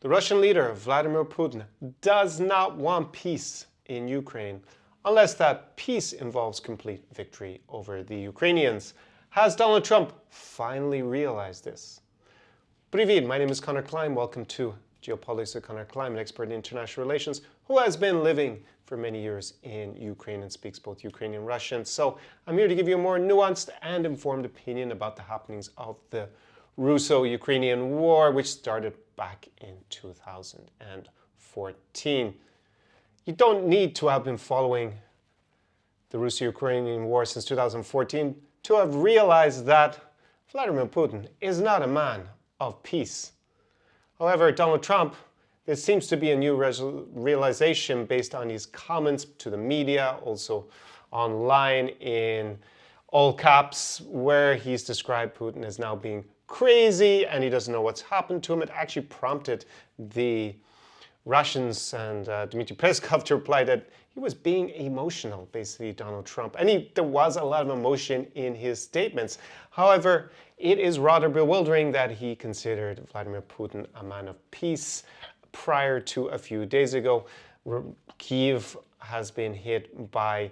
The Russian leader, Vladimir Putin, does not want peace in Ukraine unless that peace involves complete victory over the Ukrainians. Has Donald Trump finally realized this? Привет, my name is Connor Klein. Welcome to Geopolitics with Connor Klein, an expert in international relations who has been living for many years in Ukraine and speaks both Ukrainian and Russian. So I'm here to give you a more nuanced and informed opinion about the happenings of the Russo-Ukrainian war, which started back in 2014. You don't need to have been following the Russo-Ukrainian war since 2014 to have realized that Vladimir Putin is not a man of peace. However, Donald Trump, there seems to be a new realization based on his comments to the media, also online in all caps, where he's described Putin as now being crazy and he doesn't know what's happened to him. It actually prompted the Russians and Dmitry Peskov to reply that he was being emotional, basically, Donald Trump. And there was a lot of emotion in his statements. However, it is rather bewildering that he considered Vladimir Putin a man of peace. Prior to a few days ago, Kyiv has been hit by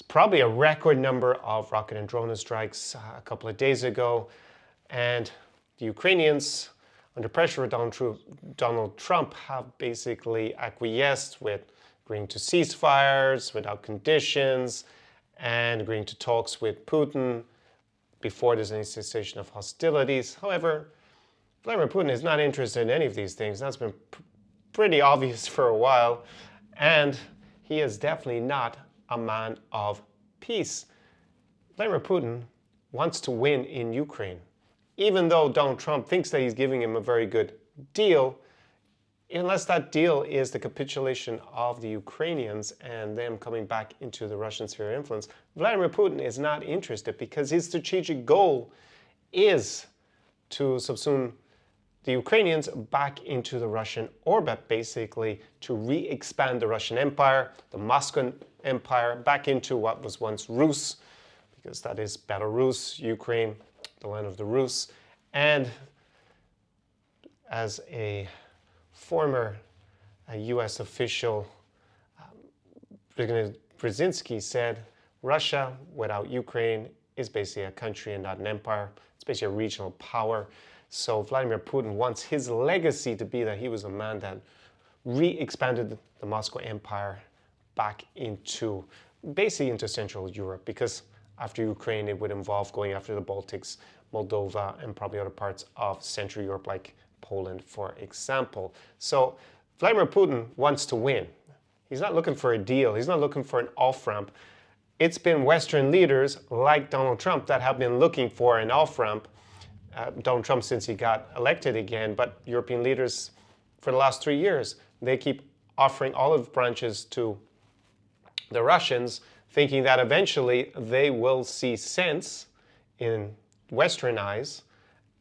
probably a record number of rocket and drone strikes a couple of days ago. And the Ukrainians, under pressure of Donald Trump, have basically acquiesced with agreeing to ceasefires without conditions and agreeing to talks with Putin before there's any cessation of hostilities. However, Vladimir Putin is not interested in any of these things. That's been pretty obvious for a while. And he is definitely not a man of peace. Vladimir Putin wants to win in Ukraine. Even though Donald Trump thinks that he's giving him a very good deal, unless that deal is the capitulation of the Ukrainians and them coming back into the Russian sphere of influence, Vladimir Putin is not interested because his strategic goal is to subsume the Ukrainians back into the Russian orbit, basically to re-expand the Russian Empire, the Moscow Empire, back into what was once Rus, because that is Belarus, Ukraine, the land of the Rus. And as a former U.S. official, Brzezinski said, Russia without Ukraine is basically a country and not an empire. It's basically a regional power. So Vladimir Putin wants his legacy to be that he was a man that re-expanded the Moscow Empire back into, basically into Central Europe, because after Ukraine, it would involve going after the Baltics, Moldova, and probably other parts of Central Europe, like Poland, for example. So Vladimir Putin wants to win. He's not looking for a deal. He's not looking for an off-ramp. It's been Western leaders like Donald Trump that have been looking for an off-ramp. Donald Trump since he got elected again, but European leaders for the last 3 years, they keep offering olive branches to the Russians, thinking that eventually they will see sense in Western eyes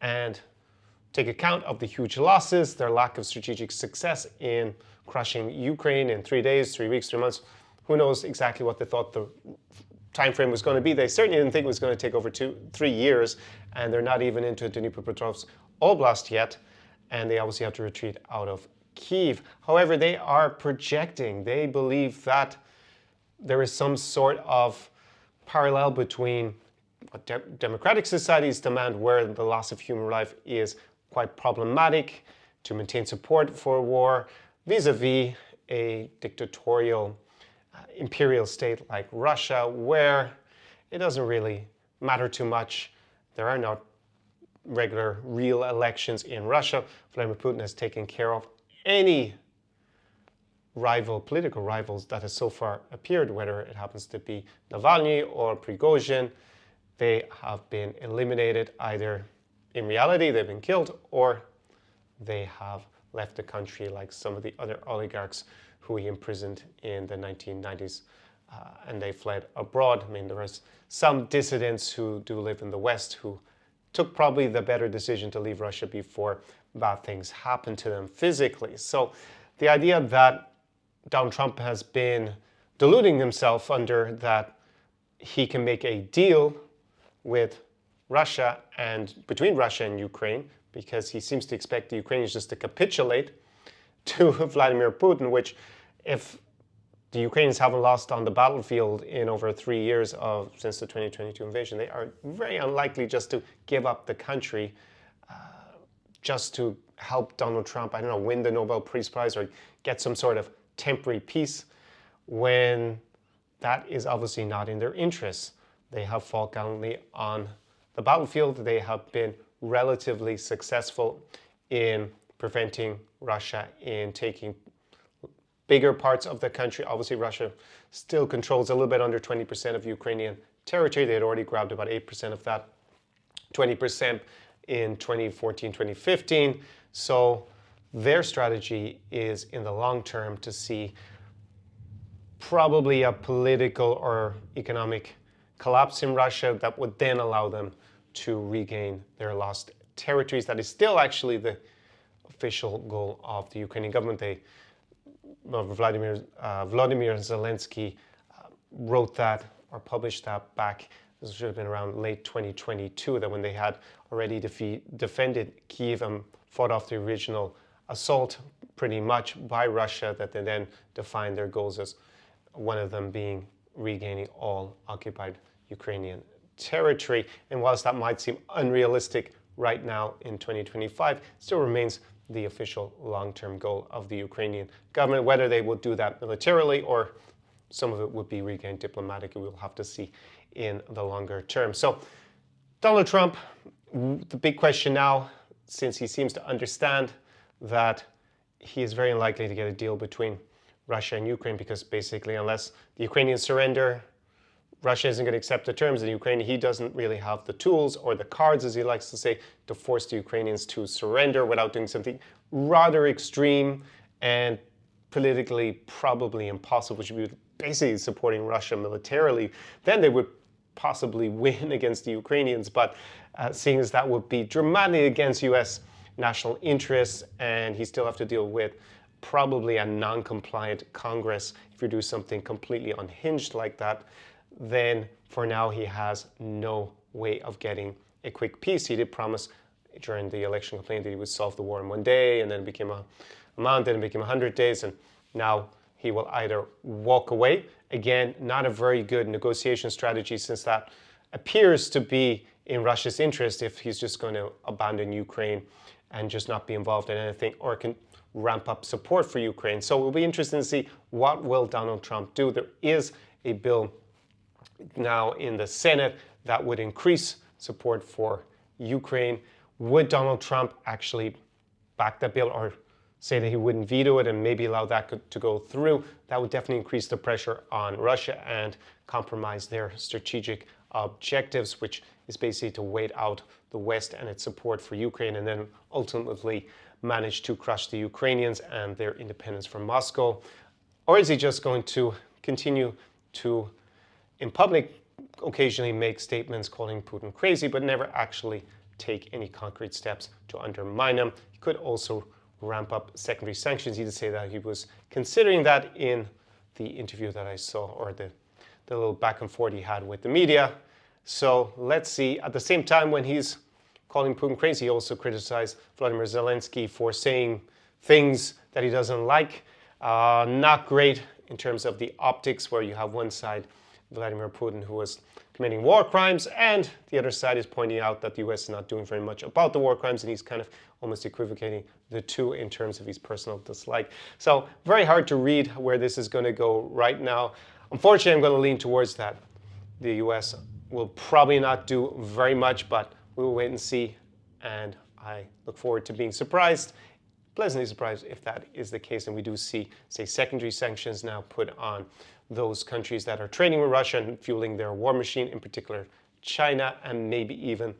and take account of the huge losses, their lack of strategic success in crushing Ukraine in 3 days, 3 weeks, 3 months. Who knows exactly what they thought the time frame was going to be. They certainly didn't think it was going to take over 3 years, and they're not even into Dnipropetrovsk Oblast yet, and they obviously have to retreat out of Kyiv. However, they are projecting. They believe that there is some sort of parallel between what democratic societies demand, where the loss of human life is quite problematic to maintain support for war, vis-a-vis a dictatorial imperial state like Russia, where it doesn't really matter too much. There are not regular, real elections in Russia. Vladimir Putin has taken care of any political rivals that has so far appeared, whether it happens to be Navalny or Prigozhin. They have been eliminated. Either in reality they've been killed, or they have left the country, like some of the other oligarchs who he imprisoned in the 1990s, and they fled abroad. I mean, there was some dissidents who do live in the West who took probably the better decision to leave Russia before bad things happened to them physically. So the idea that Donald Trump has been deluding himself under that he can make a deal with Russia and between Russia and Ukraine, because he seems to expect the Ukrainians just to capitulate to Vladimir Putin, which if the Ukrainians haven't lost on the battlefield in over 3 years since the 2022 invasion, they are very unlikely just to give up the country just to help Donald Trump, I don't know, win the Nobel Peace Prize or get some sort of temporary peace, when that is obviously not in their interests. They have fought gallantly on the battlefield. They have been relatively successful in preventing Russia in taking bigger parts of the country. Obviously, Russia still controls a little bit under 20% of Ukrainian territory. They had already grabbed about 8% of that, 20% in 2014, 2015. So their strategy is in the long term to see probably a political or economic collapse in Russia that would then allow them to regain their lost territories. That is still actually the official goal of the Ukrainian government. Vladimir Zelensky wrote that or published that back, this should have been around late 2022, that when they had already defended Kyiv and fought off the original assault pretty much by Russia, that they then defined their goals as one of them being regaining all occupied Ukrainian territory. And whilst that might seem unrealistic right now in 2025, it still remains the official long-term goal of the Ukrainian government. Whether they will do that militarily or some of it would be regained diplomatically, we'll have to see in the longer term. So Donald Trump, the big question now, since he seems to understand that he is very unlikely to get a deal between Russia and Ukraine, because basically unless the Ukrainians surrender, Russia isn't going to accept the terms, and Ukraine, he doesn't really have the tools or the cards, as he likes to say, to force the Ukrainians to surrender without doing something rather extreme and politically probably impossible, which would be basically supporting Russia militarily. Then they would possibly win against the Ukrainians, but seeing as that would be dramatically against U.S. national interests, and he still have to deal with probably a non-compliant Congress if you do something completely unhinged like that, then for now he has no way of getting a quick peace. He did promise during the election campaign that he would solve the war in 1 day, and then it became a month, then it became 100 days, and now he will either walk away. Again, not a very good negotiation strategy, since that appears to be in Russia's interest if he's just going to abandon Ukraine and just not be involved in anything, or can ramp up support for Ukraine. So it will be interesting to see what will Donald Trump do. There is a bill now in the Senate that would increase support for Ukraine. Would Donald Trump actually back that bill or say that he wouldn't veto it and maybe allow that to go through? That would definitely increase the pressure on Russia and compromise their strategic objectives, which is basically to wait out the West and its support for Ukraine, and then ultimately manage to crush the Ukrainians and their independence from Moscow? Or is he just going to continue to, in public, occasionally make statements calling Putin crazy, but never actually take any concrete steps to undermine him? He could also ramp up secondary sanctions. He did say that he was considering that in the interview that I saw, or the little back and forth he had with the media. So let's see. At the same time, when he's calling Putin crazy, he also criticized Vladimir Zelensky for saying things that he doesn't like. Not great in terms of the optics, where you have one side, Vladimir Putin, who was committing war crimes, and the other side is pointing out that the US is not doing very much about the war crimes, and he's kind of almost equivocating the two in terms of his personal dislike. So very hard to read where this is going to go right now. Unfortunately, I'm going to lean towards that. The US will probably not do very much, but we will wait and see, and I look forward to being surprised, pleasantly surprised, if that is the case, and we do see, say, secondary sanctions now put on those countries that are trading with Russia and fueling their war machine, in particular China, and maybe even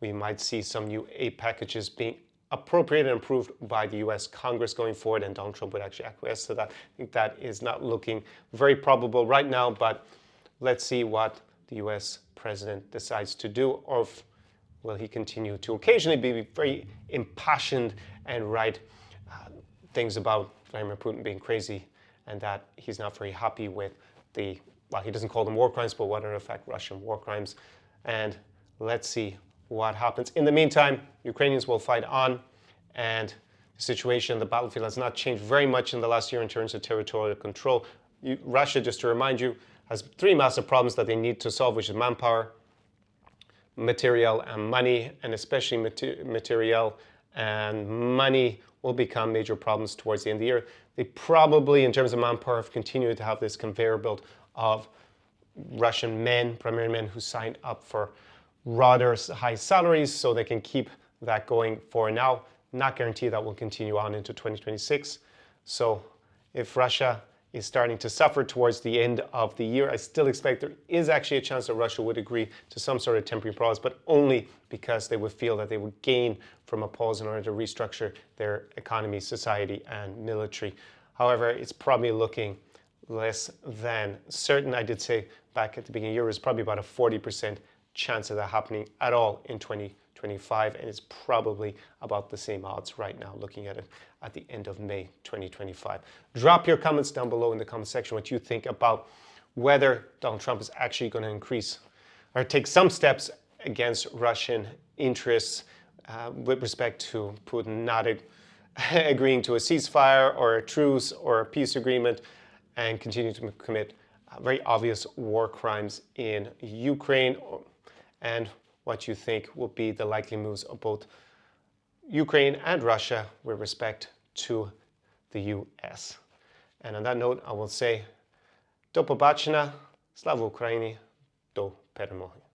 we might see some new aid packages being appropriated and approved by the US Congress going forward, and Donald Trump would actually acquiesce to that. I think that is not looking very probable right now, but let's see what the US president decides to do, or if will he continue to occasionally be very impassioned and write things about Vladimir Putin being crazy, and that he's not very happy with well, he doesn't call them war crimes, but what are in fact Russian war crimes. And let's see what happens. In the meantime, Ukrainians will fight on, and the situation on the battlefield has not changed very much in the last year in terms of territorial control. Russia, just to remind you, has three massive problems that they need to solve, which is manpower, material, and money, and especially material and money will become major problems towards the end of the year. They probably, in terms of manpower, have continued to have this conveyor belt of Russian men, primarily men who signed up for rather high salaries, so they can keep that going for now. Not guarantee that will continue on into 2026. So if Russia is starting to suffer towards the end of the year, I still expect there is actually a chance that Russia would agree to some sort of temporary pause, but only because they would feel that they would gain from a pause in order to restructure their economy, society, and military. However, it's probably looking less than certain. I did say back at the beginning of the year, it was probably about a 40% chance of that happening at all in 2025, and it's probably about the same odds right now, looking at it at the end of May 2025. Drop your comments down below in the comment section what you think about whether Donald Trump is actually going to increase or take some steps against Russian interests with respect to Putin not agreeing to a ceasefire or a truce or a peace agreement and continue to commit very obvious war crimes in Ukraine, and what you think will be the likely moves of both Ukraine and Russia with respect to the US. And on that note, I will say, do побачення, слава Україні, до перемоги.